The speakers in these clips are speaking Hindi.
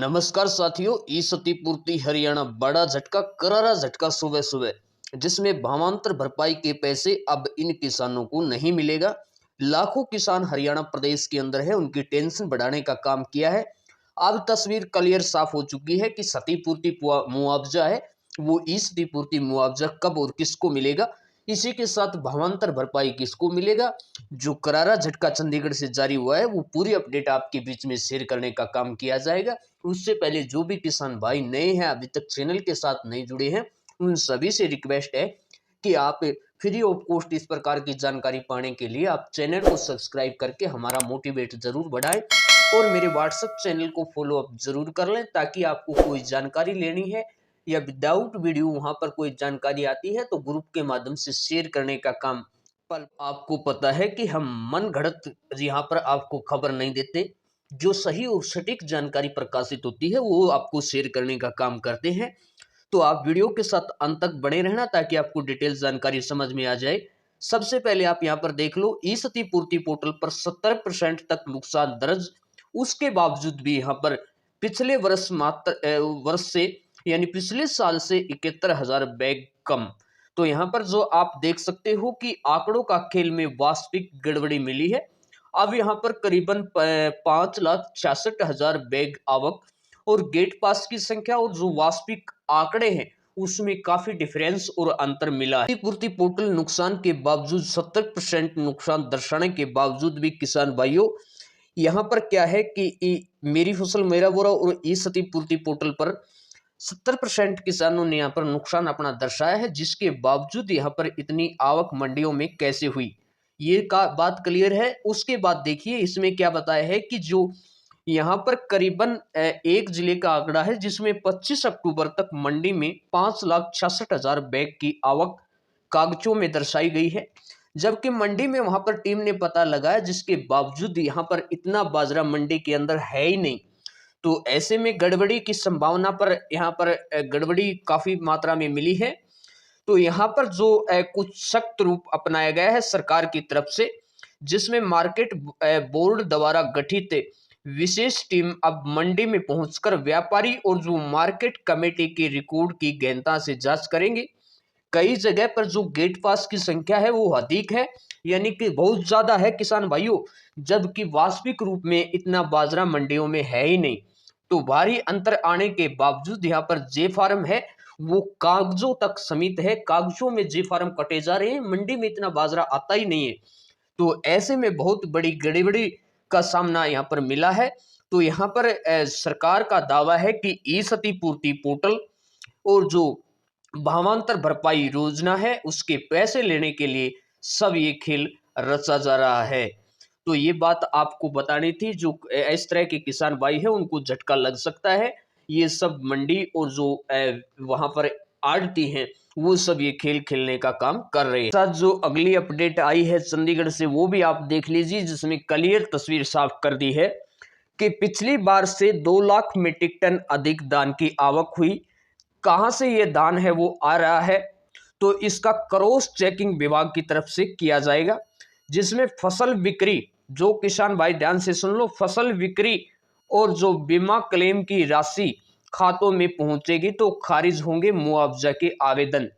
नमस्कार साथियों, ई क्षतिपूर्ति हरियाणा बड़ा झटका, करारा झटका सुबह सुबह, जिसमें भावांतर भरपाई के पैसे अब इन किसानों को नहीं मिलेगा। लाखों किसान हरियाणा प्रदेश के अंदर है, उनकी टेंशन बढ़ाने का काम किया है। अब तस्वीर क्लियर साफ हो चुकी है कि क्षतिपूर्ति मुआवजा है वो ई क्षतिपूर्ति मुआवजा कब और किसको मिलेगा। इसी के साथ भावांतर भरपाई किसको मिलेगा, जो करारा झटका चंडीगढ़ से जारी हुआ है वो पूरी अपडेट आपके बीच में शेयर करने का काम किया जाएगा। उससे पहले जो भी किसान भाई नए हैं, अभी तक चैनल के साथ नहीं जुड़े हैं, उन सभी से रिक्वेस्ट है कि आप फ्री ऑफ कॉस्ट इस प्रकार की जानकारी पाने के लिए आप चैनल को सब्सक्राइब करके हमारा मोटिवेट जरूर बढ़ाएं और मेरे व्हाट्सएप चैनल को फॉलो अप जरूर कर लें, ताकि आपको कोई जानकारी लेनी है या विदाउट वीडियो वहां पर कोई जानकारी आती है तो ग्रुप के माध्यम से शेयर करने का काम। पर आपको पता है कि हम मन घड़त यहाँ पर आपको खबर नहीं देते, जो सही और सटीक जानकारी प्रकाशित होती है वो आपको शेयर करने का काम करते हैं। तो आप वीडियो के साथ अंत तक बने रहना ताकि आपको डिटेल जानकारी समझ में आ जाए। सबसे पहले आप यहाँ पर देख लो, ई क्षतिपूर्ति पोर्टल पर 70% तक नुकसान दर्ज, उसके बावजूद भी यहाँ पर पिछले वर्ष से यानी पिछले साल से 71,000 बैग कम। तो यहाँ पर जो आप देख सकते हो कि आंकड़ों का खेल में वास्तविक गड़बड़ी मिली है। अब यहाँ पर करीबन 5,66,000 बैग आवक और गेट पास की संख्या और जो वास्तविक आंकड़े हैं उसमें काफी डिफरेंस और अंतर मिला है। क्षतिपूर्ति पोर्टल नुकसान के बावजूद 70% नुकसान दर्शाने के बावजूद भी किसान भाइयों, यहाँ पर क्या है कि मेरी फसल मेरा बोरा और ई क्षतिपूर्ति पोर्टल पर 70% किसानों ने यहाँ पर नुकसान अपना दर्शाया है, जिसके बावजूद यहाँ पर इतनी आवक मंडियों में कैसे हुई ये का बात क्लियर है। उसके बाद देखिए इसमें क्या बताया है कि जो यहाँ पर करीबन एक जिले का आंकड़ा है जिसमें 25 अक्टूबर तक मंडी में 5,66,000 बैग की आवक कागजों में दर्शाई गई है, जबकि मंडी में वहां पर टीम ने पता लगाया जिसके बावजूद यहाँ पर इतना बाजरा मंडी के अंदर है ही नहीं। तो ऐसे में गड़बड़ी की संभावना पर यहाँ पर गड़बड़ी काफी मात्रा में मिली है। तो यहाँ पर जो कुछ सख्त रूप अपनाया गया है सरकार की तरफ से, जिसमें मार्केट बोर्ड द्वारा गठित विशेष टीम अब मंडी में पहुंचकर व्यापारी और जो मार्केट कमेटी के रिकॉर्ड की गहनता से जांच करेंगे। कई जगह पर जो गेट पास की संख्या है वो अधिक है, यानी कि बहुत ज्यादा है किसान भाइयों, जबकि वास्तविक रूप में इतना बाजरा मंडियों में है ही नहीं। तो भारी अंतर आने के बावजूद यहाँ पर जे फार्म है वो कागजों तक सीमित है, कागजों में जे फार्म कटे जा रहे हैं, मंडी में इतना बाजरा आता ही नहीं है। तो ऐसे में बहुत बड़ी गड़बड़ी का सामना यहाँ पर मिला है। तो यहाँ पर सरकार का दावा है कि ई क्षतिपूर्ति पोर्टल और जो भावांतर भरपाई योजना है उसके पैसे लेने के लिए सब ये खेल रचा जा रहा है। तो ये बात आपको बतानी थी, जो इस तरह के किसान भाई है उनको झटका लग सकता है। ये सब मंडी और जो वहां पर आड़ती हैं वो सब ये खेल खेलने का काम कर रहे हैं। साथ जो अगली अपडेट आई है चंडीगढ़ से वो भी आप देख लीजिए, जिसमें क्लियर तस्वीर साफ कर दी है कि पिछली बार से 2 लाख मीट्रिक टन अधिक धान की आवक हुई। कहां से ये धान है वो आ रहा है, तो इसका क्रॉस चेकिंग विभाग की तरफ से किया जाएगा, जिसमें फसल बिक्री, जो किसान भाई ध्यान से सुन लो, फसल बिक्री और जो बीमा क्लेम की राशि खातों में पहुंचेगी तो खारिज होंगे मुआवजा के आवेदन।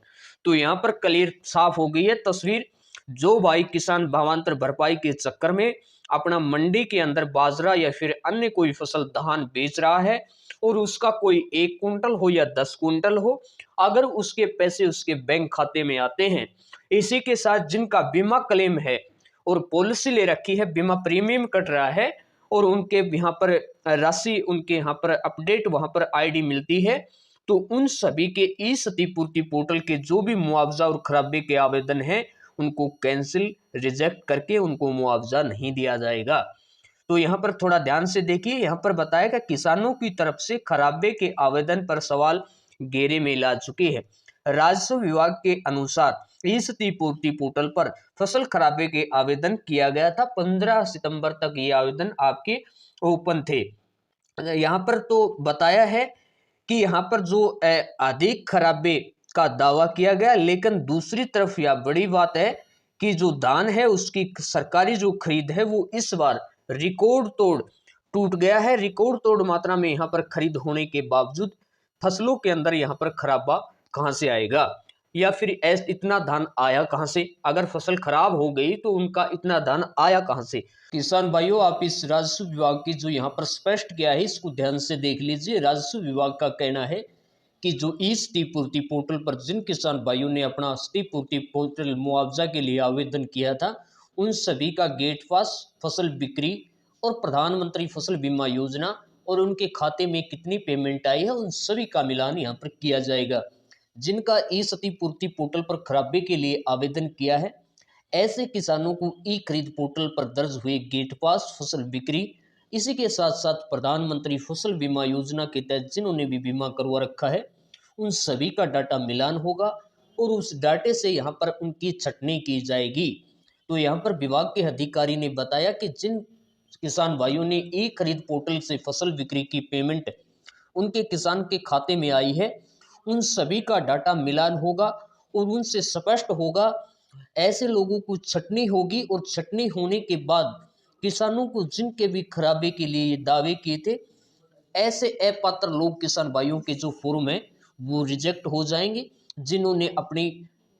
तो यहाँ पर क्लियर साफ हो गई है तस्वीर। जो भाई किसान भावांतर भरपाई के चक्कर में अपना मंडी के अंदर बाजरा या फिर अन्य कोई फसल धान बेच रहा है और उसका कोई 1 कुंटल हो या 10 कुंटल हो, अगर उसके पैसे उसके बैंक खाते में आते हैं, इसी के साथ जिनका बीमा क्लेम है और पॉलिसी ले रखी है, बीमा प्रीमियम कट रहा है और उनके यहाँ पर राशि, उनके यहाँ पर अपडेट वहां पर आईडी मिलती है, तो उन सभी के ई क्षतिपूर्ति पोर्टल के जो भी मुआवजा और खराबे के आवेदन हैं उनको कैंसिल रिजेक्ट करके उनको मुआवजा नहीं दिया जाएगा। तो यहाँ पर थोड़ा ध्यान से देखिए, यहाँ पर बताया कि किसानों की तरफ से खराबे के आवेदन पर सवाल घेरे में ला चुके हैं। राजस्व विभाग के अनुसार ई क्षतिपूर्ति पोर्टल पर फसल खराबे के आवेदन किया गया था। 15 सितंबर तक ये आवेदन आपके ओपन थे। यहाँ पर तो बताया है कि यहाँ पर जो अधिक खराबे का दावा किया गया, लेकिन दूसरी तरफ यह बड़ी बात है कि जो धान है उसकी सरकारी जो खरीद है वो इस बार रिकॉर्ड तोड़ टूट गया है। रिकॉर्ड तोड़ मात्रा में यहाँ पर खरीद होने के बावजूद फसलों के अंदर यहाँ पर खराबा कहाँ से आएगा, या फिर इतना धान आया कहाँ से? अगर फसल खराब हो गई तो उनका इतना धान आया कहाँ से? किसान भाइयों, आप इस राजस्व विभाग की जो यहाँ पर स्पष्ट किया है इसको ध्यान से देख लीजिए। राजस्व विभाग का कहना है कि जो ई क्षतिपूर्ति पोर्टल पर जिन किसान भाइयों ने अपना क्षतिपूर्ति पोर्टल मुआवजा के लिए आवेदन किया था, उन सभी का गेट पास, फसल बिक्री और प्रधानमंत्री फसल बीमा योजना और उनके खाते में कितनी पेमेंट आई है, उन सभी का मिलान यहाँ पर किया जाएगा। जिनका ई क्षतिपूर्ति पोर्टल पर खराबे के लिए आवेदन किया है, ऐसे किसानों को ई खरीद पोर्टल पर दर्ज हुए गेट पास, फसल बिक्री, इसी के साथ साथ प्रधानमंत्री फसल बीमा योजना के तहत जिन्होंने भी बीमा करवा रखा है, उन सभी का डाटा मिलान होगा और उस डाटे से यहाँ पर उनकी छटनी की जाएगी। तो यहाँ पर विभाग के अधिकारी ने बताया कि जिन किसान भाइयों ने ई खरीद पोर्टल से फसल बिक्री की पेमेंट उनके किसान के खाते में आई है, उन सभी का डाटा मिलान होगा और उनसे स्पष्ट होगा। ऐसे लोगों को छटनी होगी और छटनी होने के बाद किसानों को जिनके भी खराबे के लिए ये दावे किए थे, ऐसे अपात्र लोग किसान भाइयों के जो फॉर्म है वो रिजेक्ट हो जाएंगे। जिन्होंने अपनी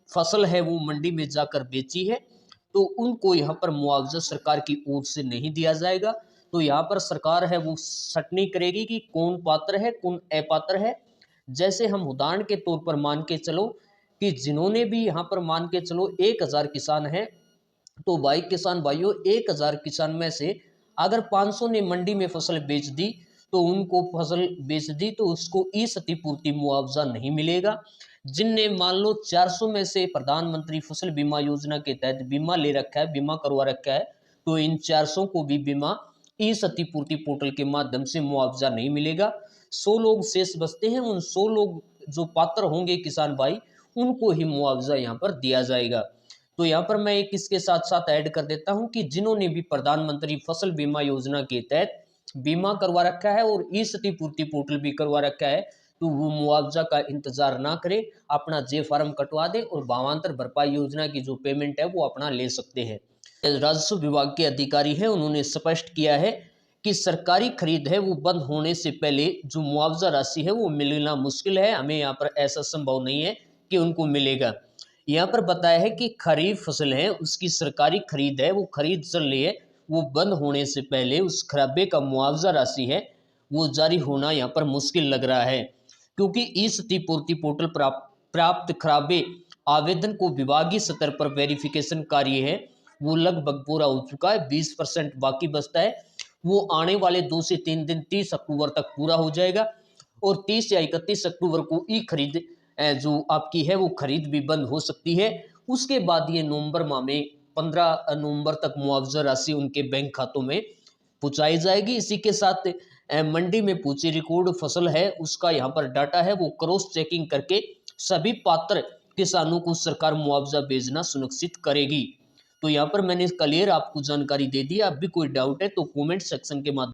फसल है वो मंडी में जाकर बेची है तो उनको यहाँ पर मुआवजा सरकार की ओर से नहीं दिया जाएगा। तो यहाँ पर सरकार है वो छटनी करेगी कि कौन पात्र है कौन अपात्र है। जैसे हम उदाहरण के तौर पर मान के चलो कि जिन्होंने भी यहाँ पर मान के चलो 1000 किसान हैं, तो भाई किसान भाइयों 1000 किसान में से अगर 500 ने मंडी में फसल बेच दी तो उनको फसल बेच दी तो उसको ई क्षतिपूर्ति मुआवजा नहीं मिलेगा। जिनने मान लो 400 में से प्रधानमंत्री फसल बीमा योजना के तहत बीमा ले रखा है, बीमा करवा रखा है, तो इन 400 को भी बीमा ई क्षतिपूर्ति पोर्टल के माध्यम से मुआवजा नहीं मिलेगा। 100 लोग शेष बचते हैं, उन 100 लोग जो पात्र होंगे किसान भाई उनको ही मुआवजा यहाँ पर दिया जाएगा। तो यहाँ पर मैं एक इसके साथ साथ ऐड कर देता हूँ कि जिन्होंने भी प्रधानमंत्री फसल बीमा योजना के तहत बीमा करवा रखा है और ई क्षतिपूर्ति पोर्टल भी करवा रखा है, तो वो मुआवजा का इंतजार ना करे, अपना जे फार्म कटवा दे और भावांतर भरपाई योजना की जो पेमेंट है वो अपना ले सकते हैं। राजस्व विभाग के अधिकारी हैं, उन्होंने स्पष्ट किया है कि सरकारी खरीद है वो बंद होने से पहले जो मुआवजा राशि है वो मिलना मुश्किल है। हमें यहाँ पर ऐसा संभव नहीं है कि उनको मिलेगा। यहाँ पर बताया है कि खरीफ फसल है उसकी सरकारी खरीद है वो खरीद चल रही है, वो बंद होने से पहले उस खराबे का मुआवजा राशि है वो जारी होना यहाँ पर मुश्किल लग रहा है, क्योंकि ई क्षतिपूर्ति पोर्टल प्राप्त खराबे आवेदन को विभागीय स्तर पर वेरिफिकेशन कार्य है वो लगभग पूरा हो चुका है, 20% बाकी बचता है। वो आने वाले 2 से 3 दिन 30 अक्टूबर तक पूरा हो जाएगा और 30 या 31 अक्टूबर को ई खरीद जो आपकी है वो खरीद भी बंद हो सकती है। उसके बाद ये नवंबर माह में 15 नवंबर तक मुआवजा राशि उनके बैंक खातों में पहुंचाई जाएगी। इसी के साथ मंडी में पूछी रिकॉर्ड फसल है उसका यहाँ पर डाटा है वो क्रॉस चेकिंग करके सभी पात्र किसानों को सरकार मुआवजा भेजना सुनिश्चित करेगी। तो यहाँ पर मैंने क्लियर आपको जानकारी दे दी। अब भी कोई डाउट है तो कमेंट सेक्शन के माध्यम